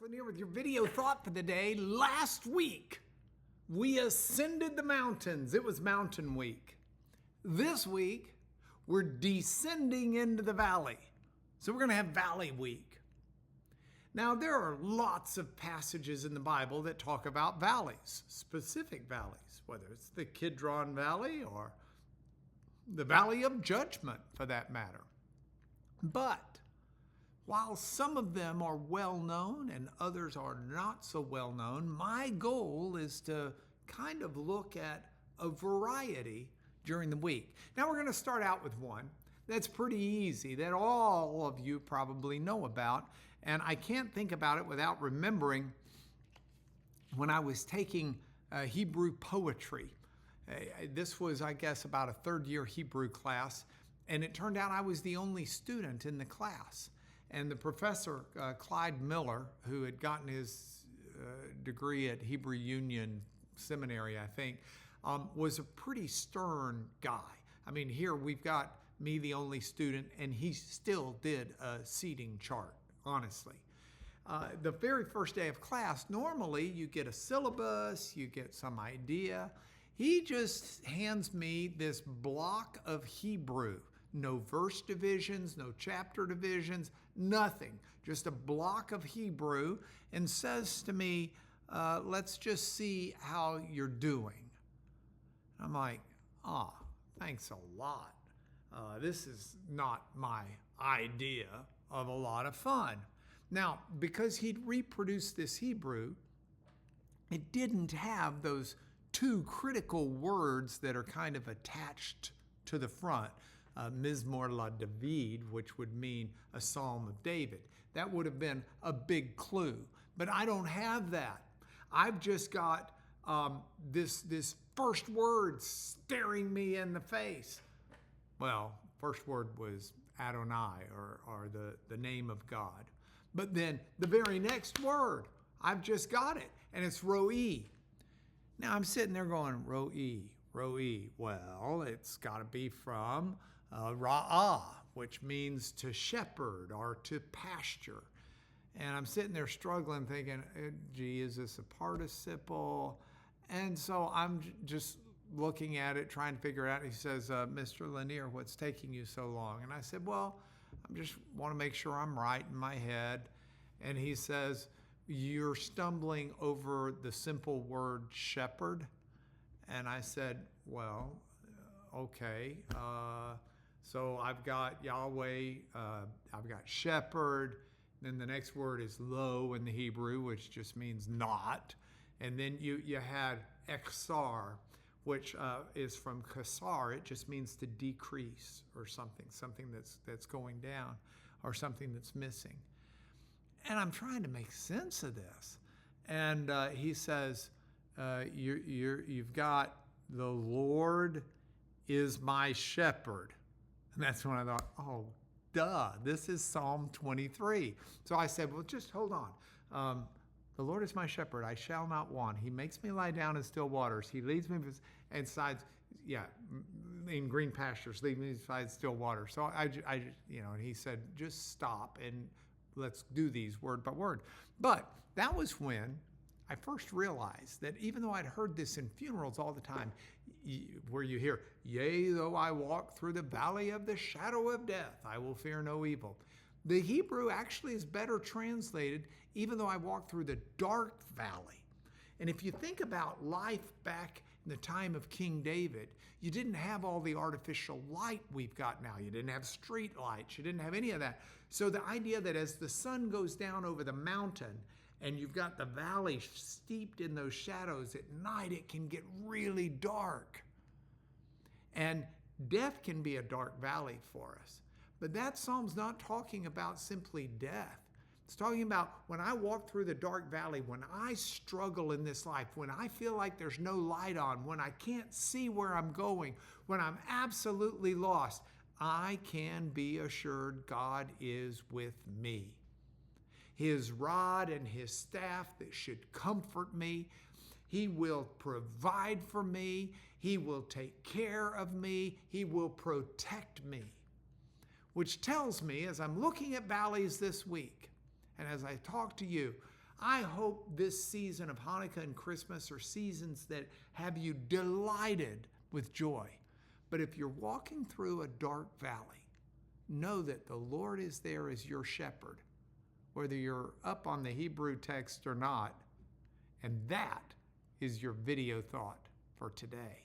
Lanier with your video thought for the day. Last week, we ascended the mountains. It was Mountain Week. This week, we're descending into the valley. So we're going to have Valley Week. Now, there are lots of passages in the Bible that talk about valleys, specific valleys, whether it's the Kidron Valley or the Valley of Judgment, for that matter. But while some of them are well known and others are not so well known, my goal is to kind of look at a variety during the week. Now we're going to start out with one that's pretty easy, that all of you probably know about, and I can't think about it without remembering when I was taking Hebrew poetry. This was, I guess, about a third-year Hebrew class, and it turned out I was the only student in the class. And the professor, Clyde Miller, who had gotten his degree at Hebrew Union Seminary, I think, was a pretty stern guy. I mean, here we've got me, the only student, and he still did a seating chart, honestly. The very first day of class, normally you get a syllabus, you get some idea. He just hands me this block of Hebrew. No verse divisions, no chapter divisions, nothing. Just a block of Hebrew, and says to me, let's just see how you're doing. I'm like, thanks a lot. This is not my idea of a lot of fun. Now, because he'd reproduced this Hebrew, it didn't have those two critical words that are kind of attached to the front. Mizmor la David, which would mean a Psalm of David. That would have been a big clue. But I don't have that. I've just got this first word staring me in the face. Well, first word was Adonai, or the name of God. But then the very next word, I've just got it, and it's Ro'i. Now I'm sitting there going, Ro'i. Well, it's got to be from Ra'ah, which means to shepherd or to pasture. And I'm sitting there struggling, thinking, gee, is this a participle? And so I'm just looking at it, trying to figure out. He says, Mr. Lanier, what's taking you so long? And I said, well, I just want to make sure I'm right in my head. And he says, you're stumbling over the simple word shepherd. And I said, well, okay. So I've got Yahweh, I've got shepherd, then the next word is lo in the Hebrew, which just means not. And then you had exar, which is from kasar. It just means to decrease or something that's going down or something that's missing. And I'm trying to make sense of this. And he says, you've got the Lord is my shepherd. And that's when I thought, oh, duh, this is Psalm 23. So I said, well, just hold on. The Lord is my shepherd, I shall not want. He makes me lie down in still waters. He leads me in green pastures, leads me beside still waters. So and he said, just stop and let's do these word by word. But that was when I first realized that even though I'd heard this in funerals all the time, where you hear, yea, though I walk through the valley of the shadow of death, I will fear no evil. The Hebrew actually is better translated, even though I walk through the dark valley. And if you think about life back in the time of King David, you didn't have all the artificial light we've got now. You didn't have street lights. You didn't have any of that. So the idea that as the sun goes down over the mountain and you've got the valley steeped in those shadows, at night it can get really dark. And death can be a dark valley for us. But that psalm's not talking about simply death. It's talking about when I walk through the dark valley, when I struggle in this life, when I feel like there's no light on, when I can't see where I'm going, when I'm absolutely lost, I can be assured God is with me. His rod and his staff that should comfort me. He will provide for me. He will take care of me. He will protect me. Which tells me, as I'm looking at valleys this week, and as I talk to you, I hope this season of Hanukkah and Christmas are seasons that have you delighted with joy. But if you're walking through a dark valley, know that the Lord is there as your shepherd, whether you're up on the Hebrew text or not. And that is your video thought for today.